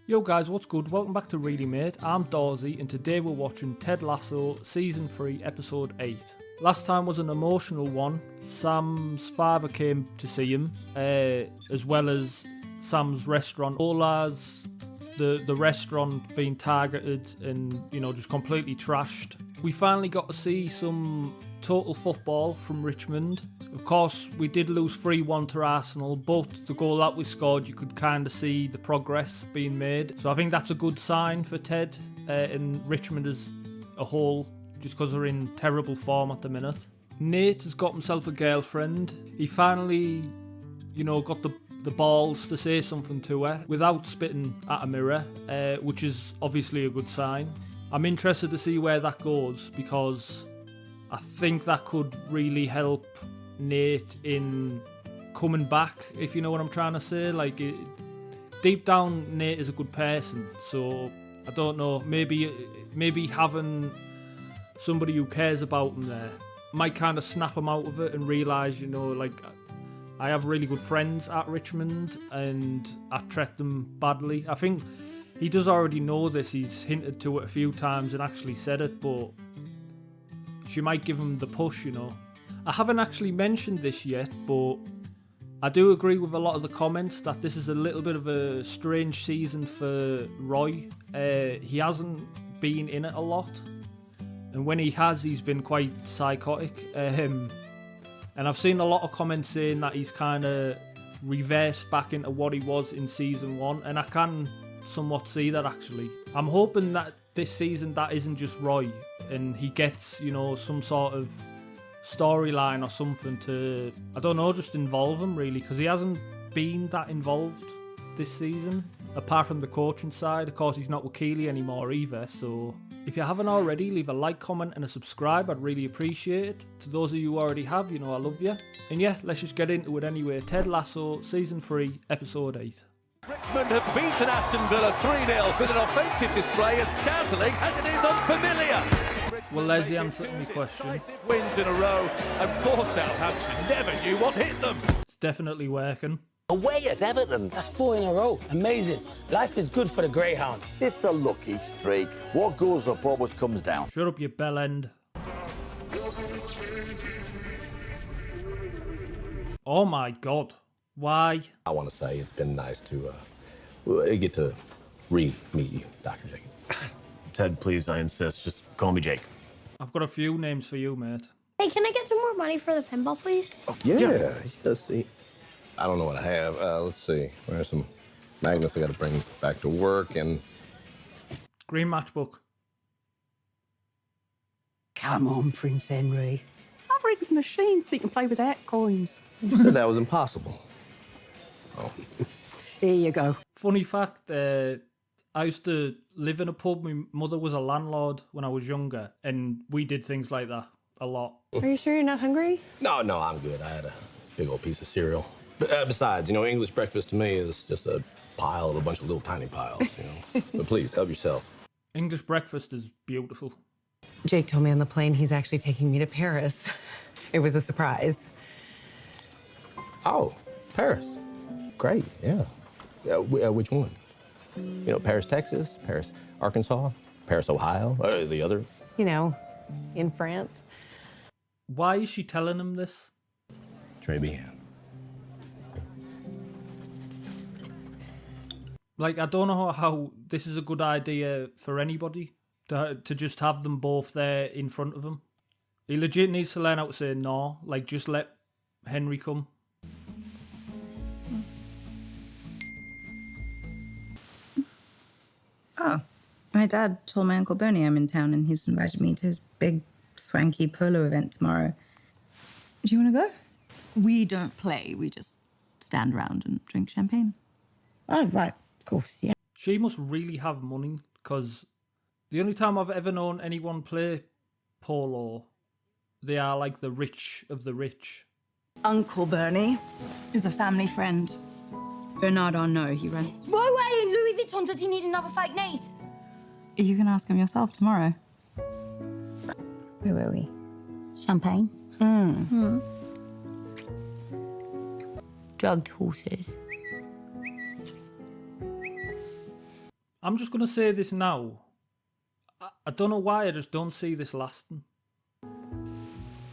Yo guys, what's good? Welcome back to Really Mate. I'm Dorsey and today we're watching Ted Lasso Season 3 Episode 8. Last time was an emotional one. Sam's father came to see him, as well as Sam's restaurant. Ola's, the restaurant being targeted and, just completely trashed. We finally got to see some total football from Richmond. Of course, we did lose 3-1 to Arsenal, but the goal that we scored, you could kind of see the progress being made. So I think that's a good sign for Ted and Richmond as a whole, just because they're in terrible form at the minute. Nate has got himself a girlfriend. He finally, got the balls to say something to her without spitting at a mirror, which is obviously a good sign. I'm interested to see where that goes because I think that could really help Nate in coming back, if you know what I'm trying to say. Deep down, Nate is a good person, so I don't know, maybe having somebody who cares about him there might kind of snap him out of it and realise, I have really good friends at Richmond and I treat them badly. I think he does already know this, he's hinted to it a few times and actually said it, but she might give him the push, I haven't actually mentioned this yet, but I do agree with a lot of the comments that this is a little bit of a strange season for Roy. He hasn't been in it a lot, and when he has, he's been quite psychotic. And I've seen a lot of comments saying that he's kind of reversed back into what he was in season 1, and I can somewhat see that actually. I'm hoping that this season that isn't just Roy, and he gets, some sort of storyline or something to, I don't know, just involve him really, because he hasn't been that involved this season, apart from the coaching side. Of course, he's not with Keeley anymore either, so if you haven't already, leave a like, comment and a subscribe, I'd really appreciate it. To those of you who already have, I love you. And yeah, let's just get into it anyway. Ted Lasso, Season 3, Episode 8. Richmond have beaten Aston Villa 3-0 with an offensive display as dazzling as it is unfamiliar. Well, there's the answer to my question. Wins in a row, and poor Southampton never knew what hit them. It's definitely working. Away at Everton. That's 4 in a row. Amazing. Life is good for the Greyhound. It's a lucky streak. What goes up always comes down. Shut up, you bell end. Oh my God. Why? I want to say it's been nice to get to re-meet you, Dr. Jacob. Ted, please, I insist. Just call me Jake. I've got a few names for you, mate. Hey, can I get some more money for the pinball, please? Oh, yeah. Let's see. I don't know what I have. Let's see. There's some magnets I got to bring back to work and... Green matchbook. Come on, Prince Henry. I've rigged the machine so you can play without coins. You said that was impossible. Oh. Here you go. Funny fact, I used to live in a pub. My mother was a landlord when I was younger, and we did things like that a lot. Are you sure you're not hungry? No, I'm good. I had a big old piece of cereal. But besides, English breakfast to me is just a pile of a bunch of little tiny piles, But please, help yourself. English breakfast is beautiful. Jake told me on the plane he's actually taking me to Paris. It was a surprise. Oh, Paris. Great, yeah. Which one? Paris, Texas, Paris, Arkansas, Paris, Ohio, the other? In France. Why is she telling him this? Très bien. I don't know how this is a good idea for anybody, to just have them both there in front of him. He legit needs to learn how to say no, just let Henry come. Oh, my dad told my Uncle Bernie I'm in town and he's invited me to his big, swanky polo event tomorrow. Do you want to go? We don't play, we just stand around and drink champagne. Oh, right, of course, yeah. She must really have money, because the only time I've ever known anyone play polo, they are like the rich of the rich. Uncle Bernie is a family friend. Bernard Arnault, he runs... Whoa, wait, Louis Vuitton, does he need another fake niece? You can ask him yourself tomorrow. Where were we? Champagne. Drugged horses. I'm just going to say this now. I don't know why, I just don't see this lasting.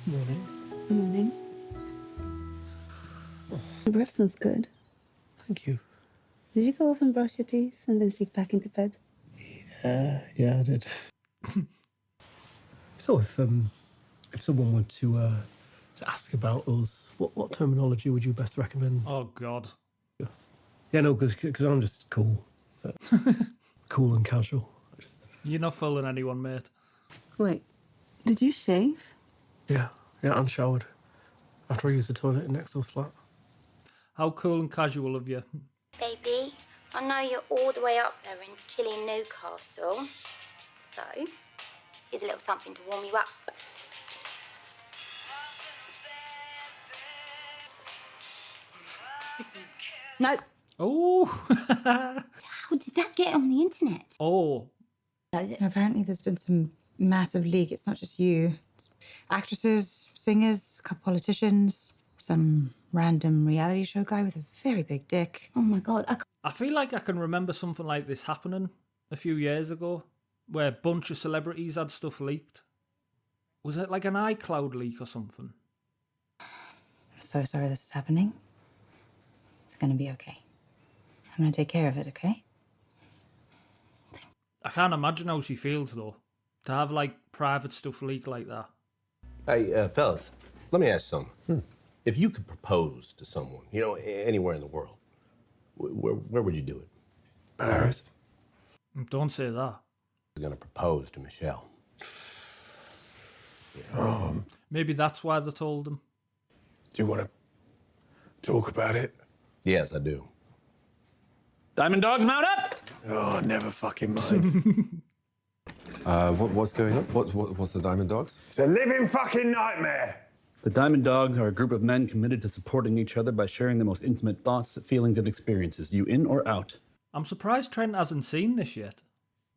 Morning. Good morning. Your breath smells good. Thank you. Did you go off and brush your teeth and then sneak back into bed? Yeah, I did. So if someone were to ask about us, what terminology would you best recommend? Oh, God. Yeah, no, because I'm just cool. Cool and casual. You're not fooling anyone, mate. Wait, did you shave? Yeah, and showered. After I used the toilet in next door's flat. How cool and casual of you. Baby, I know you're all the way up there in chilly Newcastle. So, here's a little something to warm you up. No. Oh. How did that get on the internet? Oh. Apparently there's been some massive leak. It's not just you. It's actresses, singers, a couple politicians, some random reality show guy with a very big dick. Oh my God. I feel like I can remember something like this happening a few years ago, where a bunch of celebrities had stuff leaked. Was it like an iCloud leak or something? I'm so sorry this is happening. It's gonna be okay. I'm gonna take care of it, okay? I can't imagine how she feels, though, to have, like, private stuff leak like that. Hey, fellas, let me ask something. If you could propose to someone, you know, anywhere in the world, where would you do it? Paris. Don't say that. I'm going to propose to Michelle. Maybe that's why they told him. Do you want to talk about it? Yes, I do. Diamond Dogs, mount up! Oh, never fucking mind. What's going on? What's the Diamond Dogs? It's a living fucking nightmare. The Diamond Dogs are a group of men committed to supporting each other by sharing the most intimate thoughts, feelings, and experiences. You in or out? I'm surprised Trent hasn't seen this yet.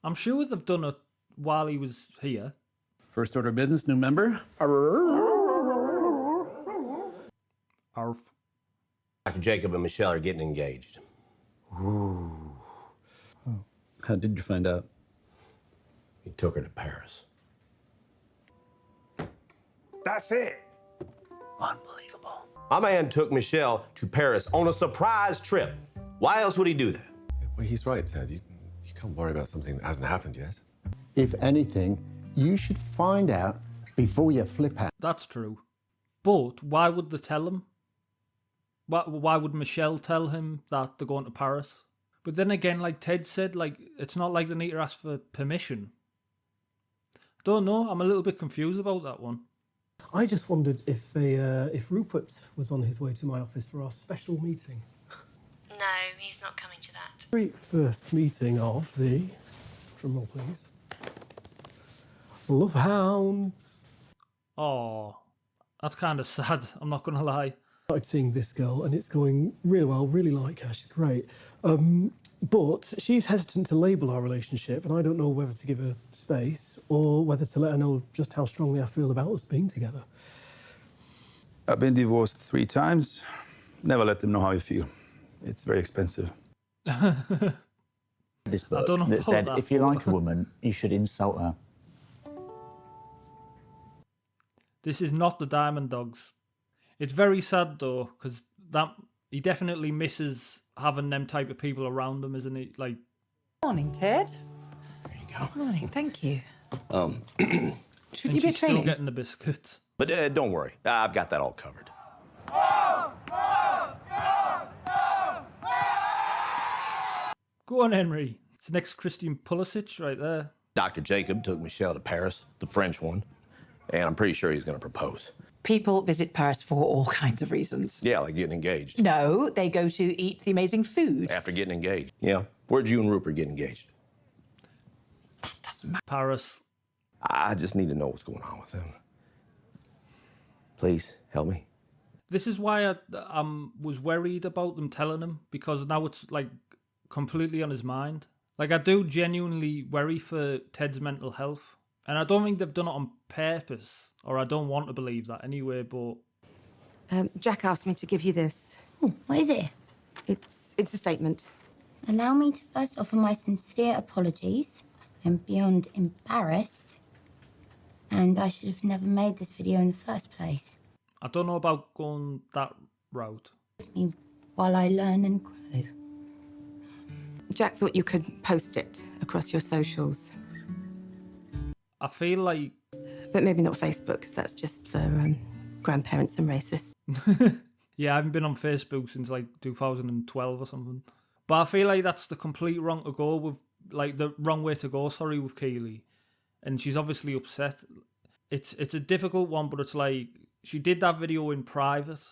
I'm sure they've done it while he was here. First order of business, new member. Arf. Dr. Jacob and Michelle are getting engaged. Ooh. How did you find out? He took her to Paris. That's it. Unbelievable. My man took Michelle to Paris on a surprise trip. Why else would he do that? Well, he's right, Ted. You can't worry about something that hasn't happened yet. If anything, you should find out before you flip out. That's true. But why would they tell him? Why would Michelle tell him that they're going to Paris? But then again, like Ted said, like it's not like they need to ask for permission. Don't know. I'm a little bit confused about that one. I just wondered if Rupert was on his way to my office for our special meeting. No, he's not coming to that. Very first meeting of the, drumroll please, Love Hounds. Oh, that's kind of sad. I'm not going to lie. I started seeing this girl and it's going really well, really like her, she's great. But she's hesitant to label our relationship and I don't know whether to give her space or whether to let her know just how strongly I feel about us being together. I've been divorced 3 times. Never let them know how you feel. It's very expensive. This book I don't know that about said that, if you but- like a woman, you should insult her. This is not the Diamond Dogs. It's very sad though, because that he definitely misses having them type of people around him, isn't he? Like, Morning, Ted. There you go. Morning, thank you. and you be she's still training? getting the biscuits. But don't worry, I've got that all covered. Go on, Henry. It's the next Christian Pulisic right there. Dr. Jacob took Michelle to Paris, the French one, and I'm pretty sure he's going to propose. People visit Paris for all kinds of reasons. Yeah, like getting engaged. No, they go to eat the amazing food. After getting engaged. Yeah. Where'd you and Rupert get engaged? Paris. I just need to know what's going on with them. Please, help me. This is why I was worried about them telling him, because now it's like completely on his mind. Like, I do genuinely worry for Ted's mental health. And I don't think they've done it on purpose, or I don't want to believe that anyway, but... Jack asked me to give you this. What is it? It's a statement. Allow me to first offer my sincere apologies. I'm beyond embarrassed. And I should have never made this video in the first place. I don't know about going that route. Me while I learn and grow. Jack thought you could post it across your socials. I feel like... But maybe not Facebook, because that's just for grandparents and racists. Yeah, I haven't been on Facebook since like 2012 or something. But I feel like that's the complete wrong to go with, like the wrong way to go, sorry, with Keeley. And she's obviously upset. It's a difficult one, but it's like, she did that video in private,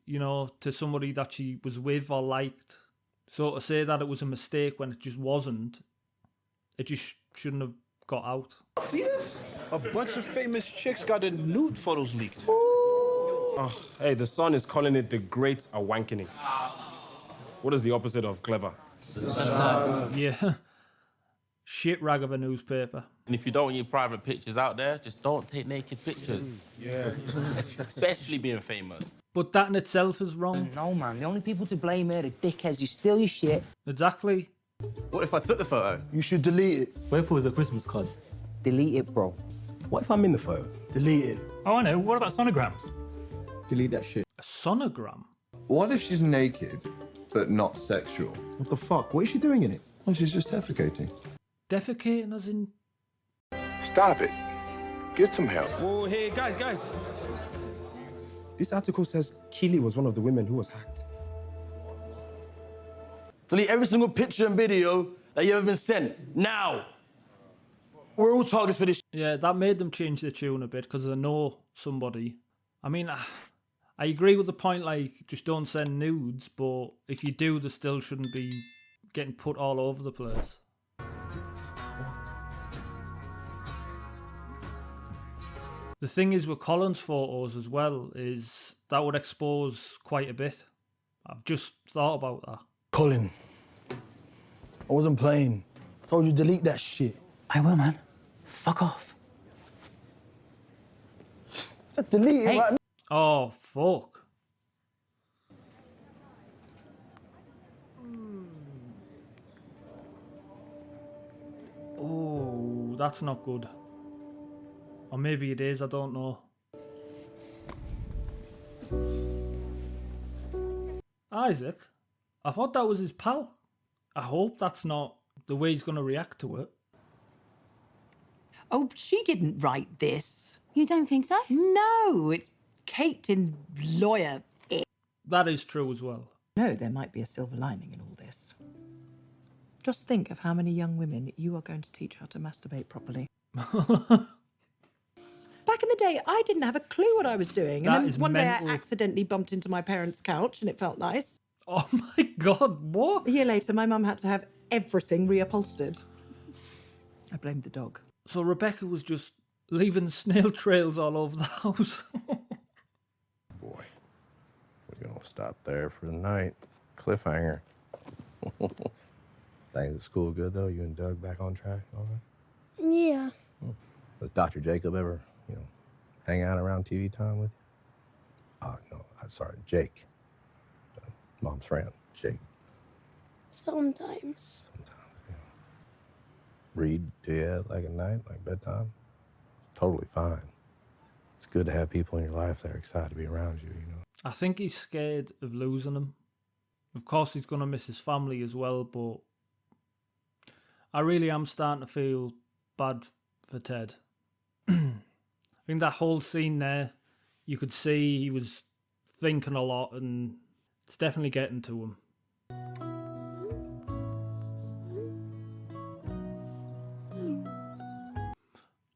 you know, to somebody that she was with or liked. So to say that it was a mistake when it just wasn't, it just shouldn't have got out. See this? A bunch of famous chicks got their nude photos leaked. Oh, hey, the Sun is calling it the Great Awakening. What is the opposite of clever? Yeah. Shit rag of a newspaper. And if you don't want your private pictures out there, just don't take naked pictures. Yeah. Especially being famous. But that in itself is wrong. No, man. The only people to blame are the dickheads. You steal your shit. Exactly. What if I took the photo? You should delete it. What if it was a Christmas card? Delete it, bro. What if I'm in the photo? Delete it. Oh, I know. What about sonograms? Delete that shit. A sonogram? What if she's naked, but not sexual? What the fuck? What is she doing in it? Well, she's just defecating. Defecating as in... Stop it. Get some help. Whoa, hey, guys. This article says Keeley was one of the women who was hacked. Delete every single picture and video that you ever been sent. Now! We're all targets for this. Yeah, that made them change the tune a bit because they know somebody. I mean, I agree with the point, like, just don't send nudes, but if you do, they still shouldn't be getting put all over the place. The thing is with Colin's photos as well, is that would expose quite a bit. I've just thought about that. Colin, I wasn't playing. I told you delete that shit. I will, man. Fuck off. Just delete it right now. Oh, fuck. Oh, that's not good. Or maybe it is, I don't know. Isaac? I thought that was his pal. I hope that's not the way he's going to react to it. Oh, she didn't write this. You don't think so? No, it's Kate in lawyer. That is true as well. No, there might be a silver lining in all this. Just think of how many young women you are going to teach how to masturbate properly. Back in the day, I didn't have a clue what I was doing. That And is then one mental. day I accidentally bumped into my parents' couch and it felt nice. Oh my God, what? A year later, my mum had to have everything reupholstered. I blamed the dog. So Rebecca was just leaving snail trails all over the house. Boy, we're gonna stop there for the night. Cliffhanger. Things at school good though? You and Doug back on track? All right? Yeah. Does Dr. Jacob ever, hang out around TV time with you? No, I'm sorry, Jake. Mom's friend, Jake. Sometimes. Read to you like at night, like bedtime? Totally fine. It's good to have people in your life that are excited to be around you, I think he's scared of losing him. Of course, he's going to miss his family as well, but I really am starting to feel bad for Ted. I think that whole scene there, you could see he was thinking a lot, and it's definitely getting to him.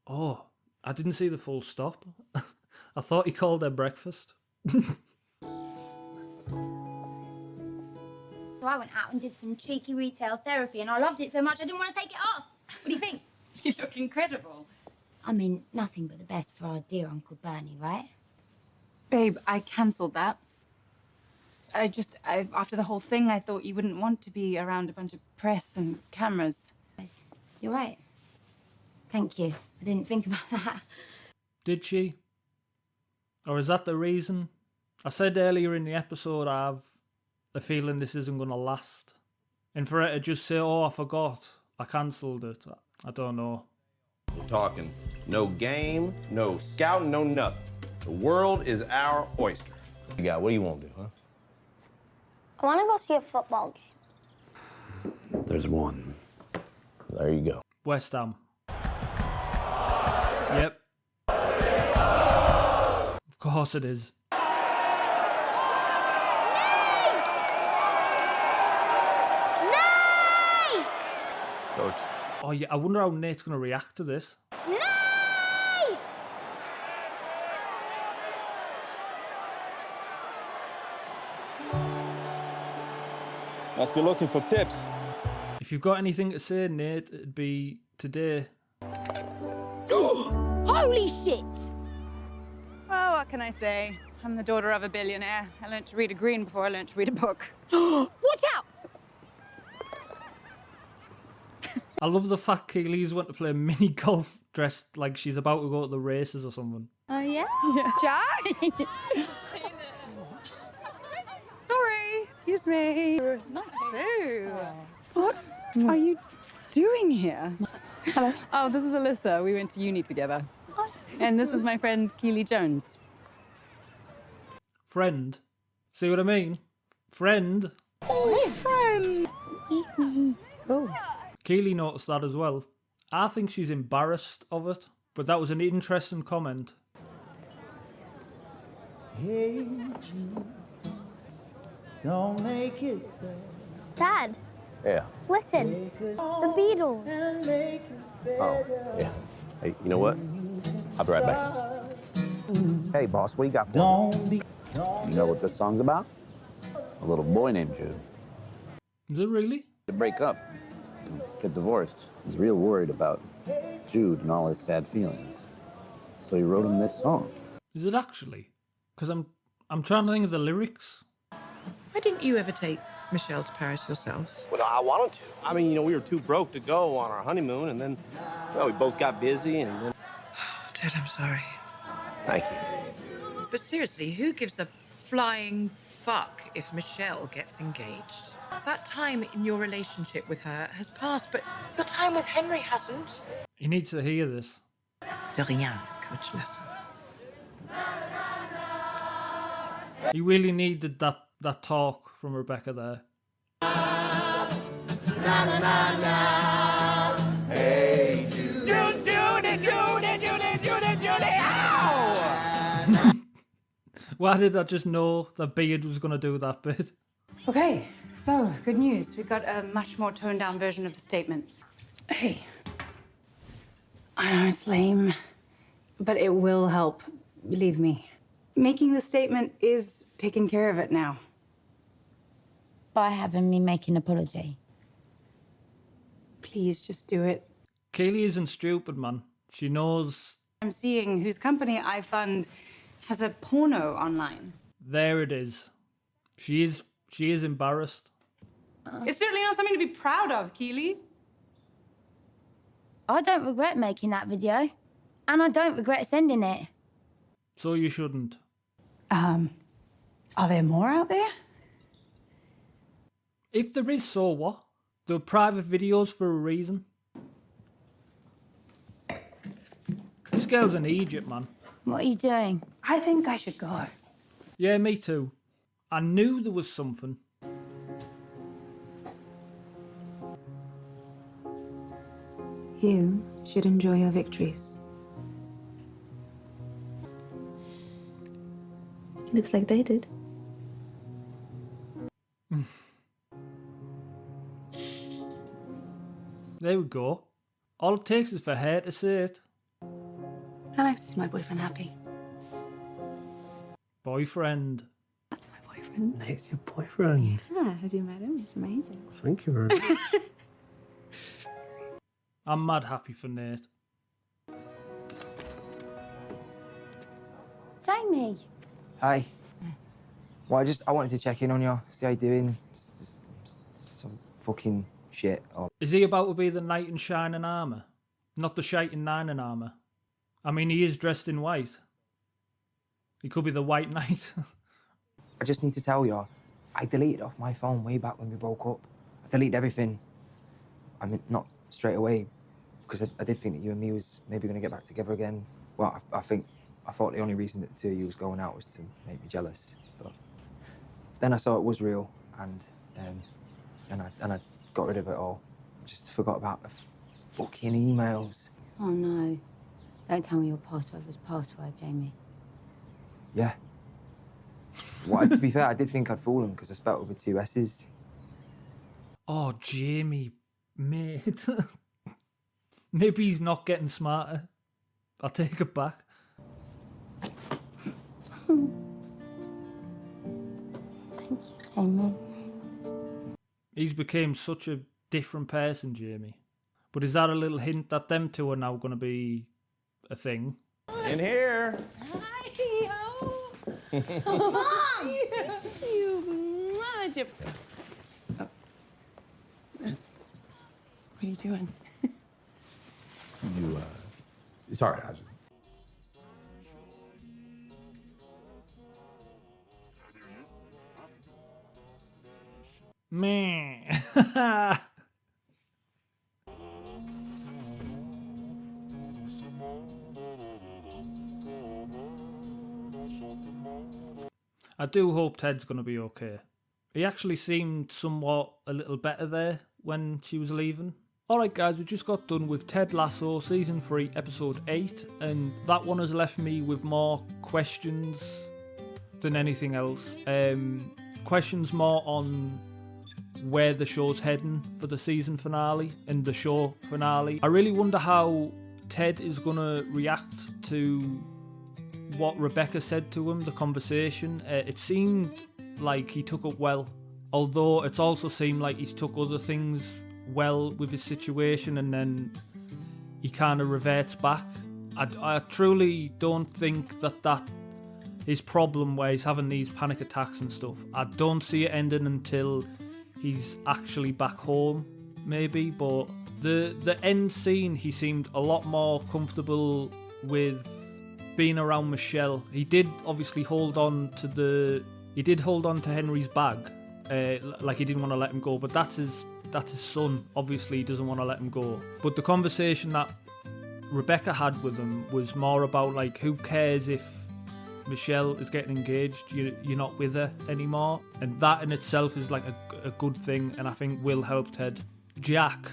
Oh, I didn't see the full stop. I thought he called her breakfast. So I went out and did some cheeky retail therapy and I loved it so much I didn't want to take it off. What do you think? You look incredible. I mean, nothing but the best for our dear Uncle Bernie, right? Babe, I cancelled that. After the whole thing, I thought you wouldn't want to be around a bunch of press and cameras. You're right. Thank you. I didn't think about that. Did she? Or is that the reason? I said earlier in the episode I have a feeling this isn't going to last. And for her to just say, oh, I forgot, I cancelled it, I don't know. We're talking no game, no scouting, no nothing. The world is our oyster. You got, what do you want to do, huh? I want to go see a football game. There's one. There you go. West Ham. Yep. Of course it is. Coach. Oh yeah, I wonder how Nate's going to react to this. Must be looking for tips. If you've got anything to say, Nate, it'd be today. Holy shit! Well, what can I say? I'm the daughter of a billionaire. I learned to read a green before I learned to read a book. Watch out! I love the fact Keeley's went to play mini golf dressed like she's about to go to the races or something. Oh, yeah? Jack? Sorry. Excuse me. Nice suit. What are you doing here? Hello. Oh, this is Alyssa. We went to uni together. And this is my friend Keeley Jones. Friend? See what I mean? Friend? Oh, friend. Oh. Keeley noticed that as well. I think she's embarrassed of it, but that was an interesting comment. Hey, Jude, don't make it Dad, Yeah. listen. The Beatles. Oh, yeah. Hey, you know what? I'll be right back. Hey, boss, what you got for me? You know what this song's about? A little boy named Jude. Is it really? To break up, get divorced. He's real worried about Jude and all his sad feelings. So he wrote him this song. Is it actually? Because I'm trying to think of the lyrics. Why didn't you ever take Michelle to Paris yourself? Well, I wanted to. I mean, you know, we were too broke to go on our honeymoon, and then, well, we both got busy, and then... Dad, I'm sorry. Thank you. But seriously, who gives a flying fuck if Michelle gets engaged? That time in your relationship with her has passed, but your time with Henry hasn't. He needs to hear this. De rien, Coach Lasso. He really needed that talk from Rebecca there. Hey, Jude. Judy, ow! Why did I just know that Beard was going to do that bit? Okay, so good news. We've got a much more toned down version of the statement. Hey, I know it's lame, but it will help, believe me. Making the statement is taking care of it now. By having me make an apology. Please just do it. Keeley isn't stupid, man. She knows. I'm seeing whose company I fund has a porno online. There it is. She is embarrassed. It's certainly not something to be proud of, Keeley. I don't regret making that video. And I don't regret sending it. So you shouldn't. Are there more out there? If there is, so what? They're private videos for a reason. This girl's in Egypt, man. What are you doing? I think I should go. Yeah, me too. I knew there was something. You should enjoy your victories. Looks like they did. There we go. All it takes is for her to say it. I like to see my boyfriend happy. Boyfriend. That's my boyfriend. Nate's your boyfriend. Yeah, have you met him? He's amazing. Thank you very much. I'm mad happy for Nate. Jamie. Hi. Well, I wanted to check in on you, see how you're doing. Some fucking shit. Is he about to be the knight in shining armour? Not the shite in nine in armour? I mean, he is dressed in white. He could be the white knight. I just need to tell you, I deleted off my phone way back when we broke up. delete everything. I mean, not straight away, because I did think that you and me was maybe going to get back together again. Well, I thought the only reason that the two of you was going out was to make me jealous. But then I saw it was real, and I got rid of it all. Just forgot about the fucking emails. Oh no. Don't tell me your password was password, Jamie. Yeah. Well, to be fair, I did think I'd fool him because I spelt it with 2 S's. Oh, Jamie, mate. Maybe he's not getting smarter. I'll take it back. Thank you, Jamie. He's became such a different person, Jamie. But is that a little hint that them two are now going to be a thing? In here. Mom! You magic. Oh. What are you doing? Sorry, I just. Meh. I do hope Ted's going to be okay. He actually seemed somewhat a little better there when she was leaving. Alright guys, we just got done with Ted Lasso Season 3 Episode 8, and that one has left me with more questions than anything else. Questions more on where the show's heading for the season finale and the show finale. I really wonder how Ted is going to react to what Rebecca said to him, the conversation. It seemed like he took it well, although it's also seemed like he's took other things well with his situation and then he kind of reverts back. I truly don't think that his problem where he's having these panic attacks and stuff, I don't see it ending until he's actually back home, maybe. But the end scene, he seemed a lot more comfortable with being around Michelle. He did obviously hold on to Henry's bag, like he didn't want to let him go, but that's his son. Obviously he doesn't want to let him go. But the conversation that Rebecca had with him was more about like, who cares if Michelle is getting engaged, you're not with her anymore, and that in itself is like a good thing, and I think will help Ted. Jack,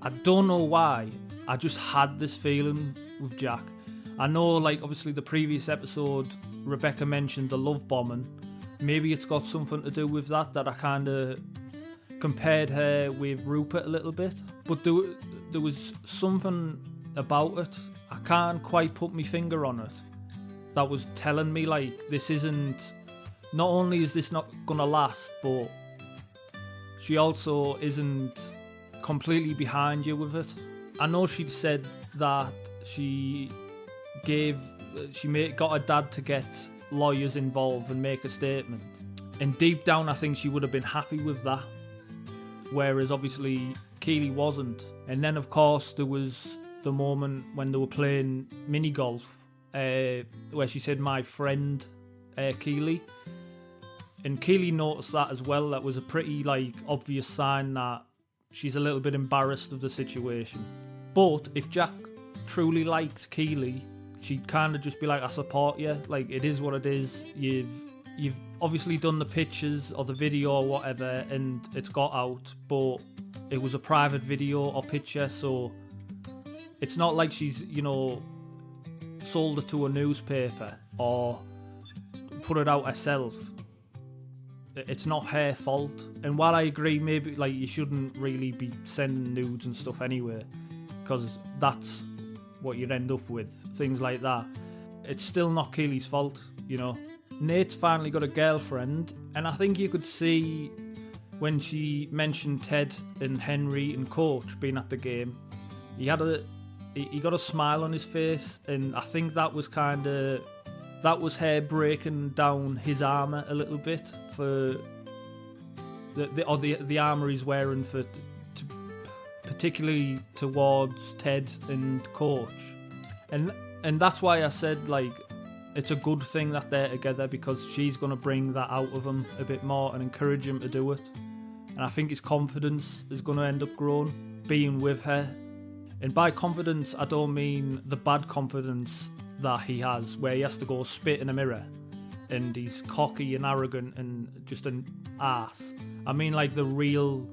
I don't know why, I just had this feeling with Jack. I know, like, obviously the previous episode Rebecca mentioned the love bombing. Maybe it's got something to do with that I kind of compared her with Rupert a little bit, but there was something about it, I can't quite put my finger on it, that was telling me like, this isn't, not only is this not gonna last, but she also isn't completely behind you with it. I know she'd said that she got her dad to get lawyers involved and make a statement, and deep down I think she would have been happy with that, whereas obviously Keeley wasn't. And then of course there was the moment when they were playing mini golf, where she said my friend Keeley, and Keeley noticed that as well. That was a pretty like obvious sign that she's a little bit embarrassed of the situation. But if Jack truly liked Keeley, she'd kind of just be like, I support you, like it is what it is, you've obviously done the pictures or the video or whatever and it's got out, but it was a private video or picture, so it's not like she's, sold it to a newspaper or put it out herself. It's not her fault. And while I agree, maybe like you shouldn't really be sending nudes and stuff anyway, because that's what you'd end up with, things like that, it's still not Keeley's fault, Nate's finally got a girlfriend, and I think you could see when she mentioned Ted and Henry and Coach being at the game, he got a smile on his face, and I think that was her breaking down his armour a little bit for the armour he's wearing particularly towards Ted and Coach, and that's why I said like it's a good thing that they're together, because she's going to bring that out of him a bit more and encourage him to do it. And and I think his confidence is going to end up growing, being with her. And by confidence, I don't mean the bad confidence that he has, where he has to go spit in a mirror and he's cocky and arrogant and just an ass. I mean like the real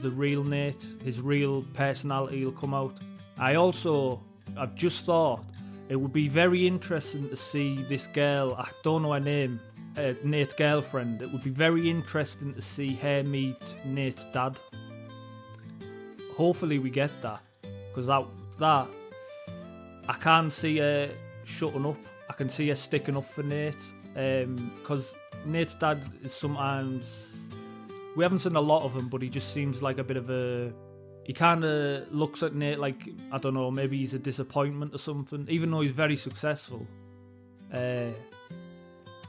Nate, his real personality will come out. I've just thought it would be very interesting to see this girl, I don't know her name, Nate's girlfriend. It would be very interesting to see her meet Nate's dad. Hopefully we get that, because that I can't see her shutting up. I can see her sticking up for Nate, because Nate's dad is sometimes, we haven't seen a lot of him, but he just seems like a bit of a, he kind of looks at Nate like, I don't know, maybe he's a disappointment or something, even though he's very successful.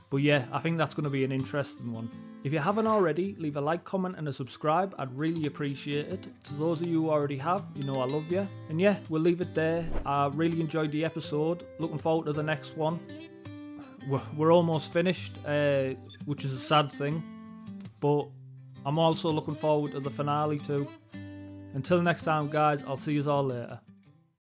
But yeah, I think that's going to be an interesting one. If you haven't already, leave a like, comment and a subscribe. I'd really appreciate it. To those of you who already have, you know I love you. And yeah, we'll leave it there. I really enjoyed the episode. Looking forward to the next one. We're almost finished, which is a sad thing. But I'm also looking forward to the finale too. Until next time, guys, I'll see you all later.